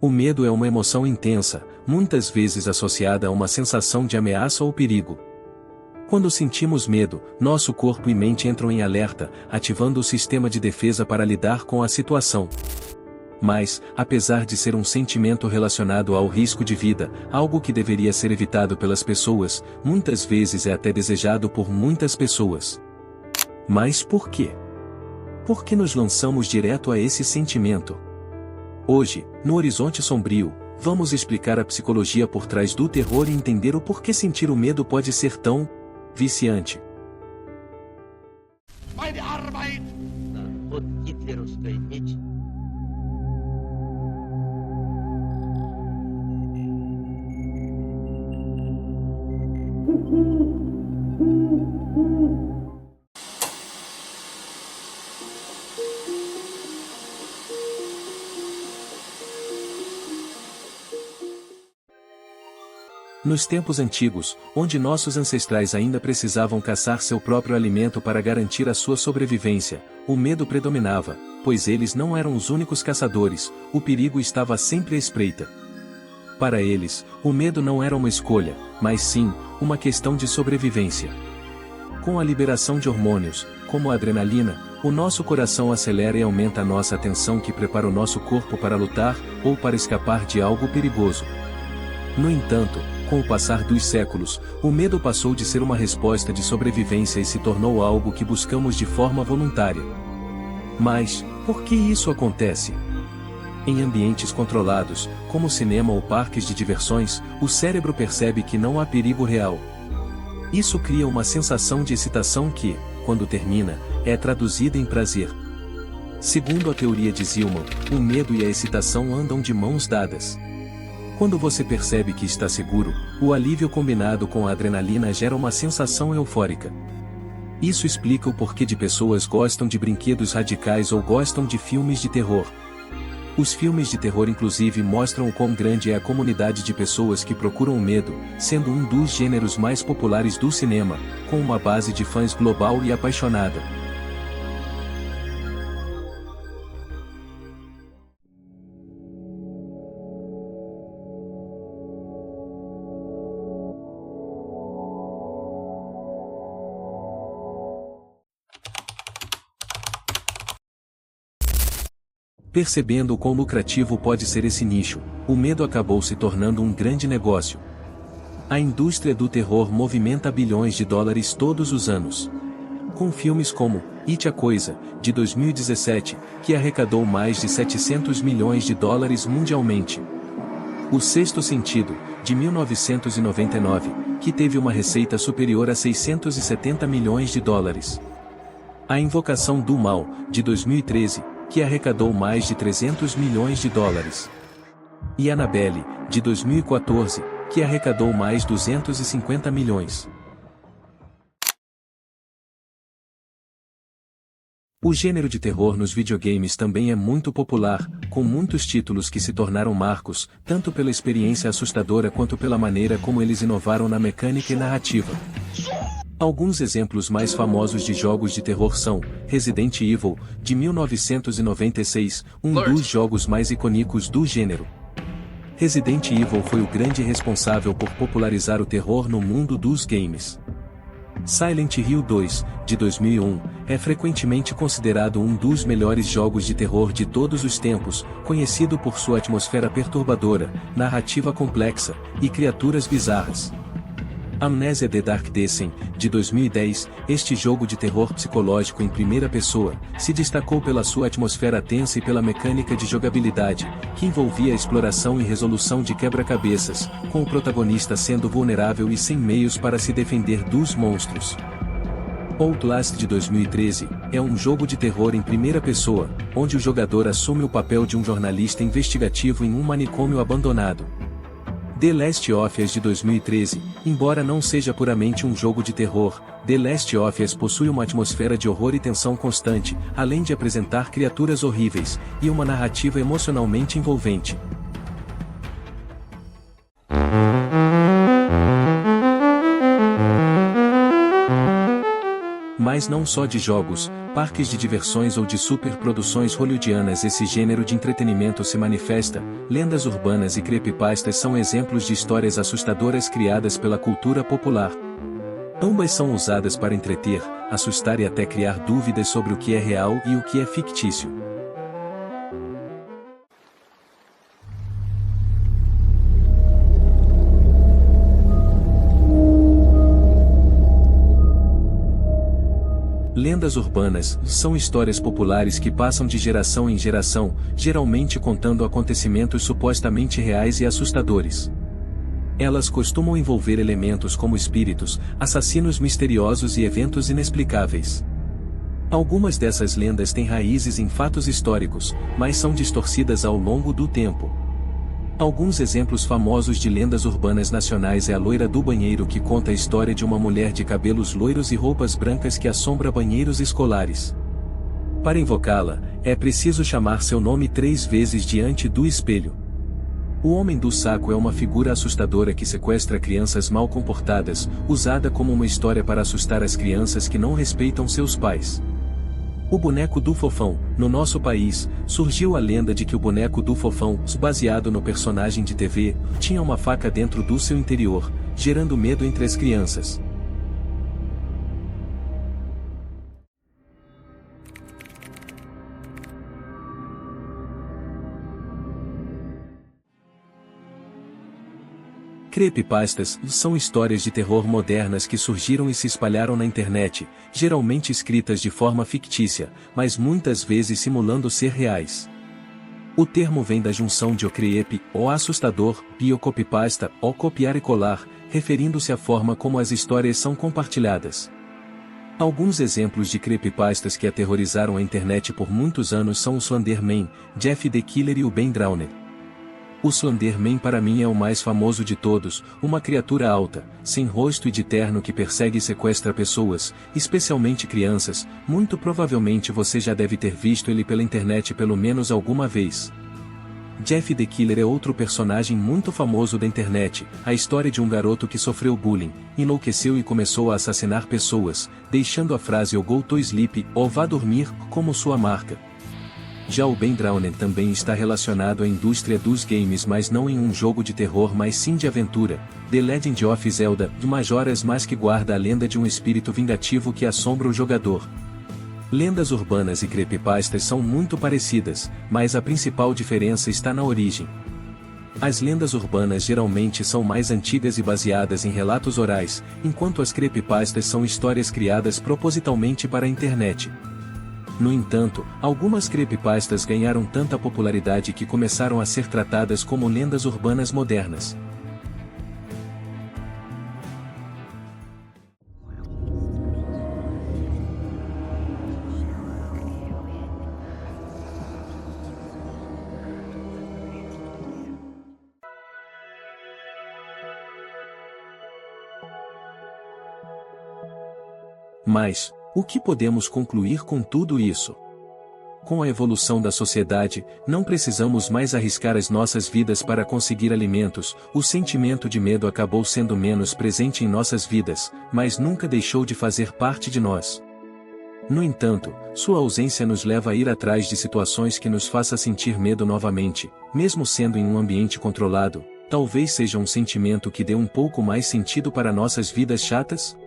O medo é uma emoção intensa, muitas vezes associada a uma sensação de ameaça ou perigo. Quando sentimos medo, nosso corpo e mente entram em alerta, ativando o sistema de defesa para lidar com a situação. Mas, apesar de ser um sentimento relacionado ao risco de vida, algo que deveria ser evitado pelas pessoas, muitas vezes é até desejado por muitas pessoas. Mas por quê? Por que nos lançamos direto a esse sentimento? Hoje, no Horizonte Sombrio, vamos explicar a psicologia por trás do terror e entender o porquê sentir o medo pode ser tão viciante. Meine Arbeit! Nos tempos antigos, onde nossos ancestrais ainda precisavam caçar seu próprio alimento para garantir a sua sobrevivência, o medo predominava, pois eles não eram os únicos caçadores, o perigo estava sempre à espreita. Para eles, o medo não era uma escolha, mas sim, uma questão de sobrevivência. Com a liberação de hormônios, como a adrenalina, o nosso coração acelera e aumenta a nossa atenção que prepara o nosso corpo para lutar, ou para escapar de algo perigoso. No entanto, com o passar dos séculos, o medo passou de ser uma resposta de sobrevivência e se tornou algo que buscamos de forma voluntária. Mas, por que isso acontece? Em ambientes controlados, como cinema ou parques de diversões, o cérebro percebe que não há perigo real. Isso cria uma sensação de excitação que, quando termina, é traduzida em prazer. Segundo a teoria de Zielman, o medo e a excitação andam de mãos dadas. Quando você percebe que está seguro, o alívio combinado com a adrenalina gera uma sensação eufórica. Isso explica o porquê de pessoas gostam de brinquedos radicais ou gostam de filmes de terror. Os filmes de terror inclusive mostram o quão grande é a comunidade de pessoas que procuram o medo, sendo um dos gêneros mais populares do cinema, com uma base de fãs global e apaixonada. Percebendo o quão lucrativo pode ser esse nicho, o medo acabou se tornando um grande negócio. A indústria do terror movimenta bilhões de dólares todos os anos. Com filmes como It a Coisa, de 2017, que arrecadou mais de 700 milhões de dólares mundialmente. O Sexto Sentido, de 1999, que teve uma receita superior a 670 milhões de dólares. A Invocação do Mal, de 2013, que arrecadou mais de 300 milhões de dólares. E Annabelle, de 2014, que arrecadou mais 250 milhões. O gênero de terror nos videogames também é muito popular, com muitos títulos que se tornaram marcos, tanto pela experiência assustadora quanto pela maneira como eles inovaram na mecânica e narrativa. Alguns exemplos mais famosos de jogos de terror são Resident Evil, de 1996, um dos jogos mais icônicos do gênero. Resident Evil foi o grande responsável por popularizar o terror no mundo dos games. Silent Hill 2, de 2001, é frequentemente considerado um dos melhores jogos de terror de todos os tempos, conhecido por sua atmosfera perturbadora, narrativa complexa e criaturas bizarras. Amnesia: The Dark Descent, de 2010, este jogo de terror psicológico em primeira pessoa, se destacou pela sua atmosfera tensa e pela mecânica de jogabilidade, que envolvia a exploração e resolução de quebra-cabeças, com o protagonista sendo vulnerável e sem meios para se defender dos monstros. Outlast, de 2013, é um jogo de terror em primeira pessoa, onde o jogador assume o papel de um jornalista investigativo em um manicômio abandonado. The Last of Us, de 2013, embora não seja puramente um jogo de terror, The Last of Us possui uma atmosfera de horror e tensão constante, além de apresentar criaturas horríveis, e uma narrativa emocionalmente envolvente. Mas não só de jogos, parques de diversões ou de superproduções hollywoodianas esse gênero de entretenimento se manifesta. Lendas urbanas e creepypastas são exemplos de histórias assustadoras criadas pela cultura popular. Ambas são usadas para entreter, assustar e até criar dúvidas sobre o que é real e o que é fictício. Lendas urbanas são histórias populares que passam de geração em geração, geralmente contando acontecimentos supostamente reais e assustadores. Elas costumam envolver elementos como espíritos, assassinos misteriosos e eventos inexplicáveis. Algumas dessas lendas têm raízes em fatos históricos, mas são distorcidas ao longo do tempo. Alguns exemplos famosos de lendas urbanas nacionais é a loira do banheiro, que conta a história de uma mulher de cabelos loiros e roupas brancas que assombra banheiros escolares. Para invocá-la, é preciso chamar seu nome 3 vezes diante do espelho. O Homem do Saco é uma figura assustadora que sequestra crianças mal comportadas, usada como uma história para assustar as crianças que não respeitam seus pais. O Boneco do Fofão. No nosso país, surgiu a lenda de que o Boneco do Fofão, baseado no personagem de TV, tinha uma faca dentro do seu interior, gerando medo entre as crianças. Creepypastas são histórias de terror modernas que surgiram e se espalharam na internet, geralmente escritas de forma fictícia, mas muitas vezes simulando ser reais. O termo vem da junção de o creepy, ou assustador, e o copypasta, ou copiar e colar, referindo-se à forma como as histórias são compartilhadas. Alguns exemplos de creepypastas que aterrorizaram a internet por muitos anos são o Slender Man, Jeff the Killer e o Ben Drowned. O Slender Man para mim é o mais famoso de todos, uma criatura alta, sem rosto e de terno que persegue e sequestra pessoas, especialmente crianças. Muito provavelmente você já deve ter visto ele pela internet pelo menos alguma vez. Jeff the Killer é outro personagem muito famoso da internet, a história de um garoto que sofreu bullying, enlouqueceu e começou a assassinar pessoas, deixando a frase "Eu go to sleep", ou "vá dormir", como sua marca. Já o Ben Drowned também está relacionado à indústria dos games, mas não em um jogo de terror, mas sim de aventura, The Legend of Zelda, de Majora's Mask, guarda a lenda de um espírito vingativo que assombra o jogador. Lendas urbanas e creepypastas são muito parecidas, mas a principal diferença está na origem. As lendas urbanas geralmente são mais antigas e baseadas em relatos orais, enquanto as creepypastas são histórias criadas propositalmente para a internet. No entanto, algumas creepypastas ganharam tanta popularidade que começaram a ser tratadas como lendas urbanas modernas. Mas, o que podemos concluir com tudo isso? Com a evolução da sociedade, não precisamos mais arriscar as nossas vidas para conseguir alimentos. O sentimento de medo acabou sendo menos presente em nossas vidas, mas nunca deixou de fazer parte de nós. No entanto, sua ausência nos leva a ir atrás de situações que nos façam sentir medo novamente, mesmo sendo em um ambiente controlado. Talvez seja um sentimento que dê um pouco mais sentido para nossas vidas chatas?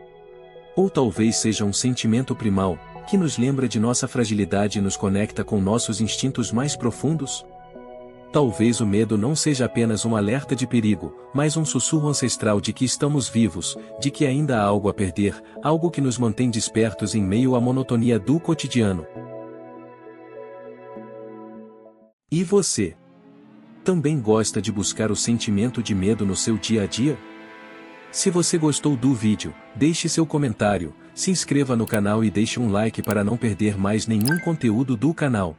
Ou talvez seja um sentimento primal, que nos lembra de nossa fragilidade e nos conecta com nossos instintos mais profundos? Talvez o medo não seja apenas um alerta de perigo, mas um sussurro ancestral de que estamos vivos, de que ainda há algo a perder, algo que nos mantém despertos em meio à monotonia do cotidiano. E você? Também gosta de buscar o sentimento de medo no seu dia a dia? Se você gostou do vídeo, deixe seu comentário, se inscreva no canal e deixe um like para não perder mais nenhum conteúdo do canal.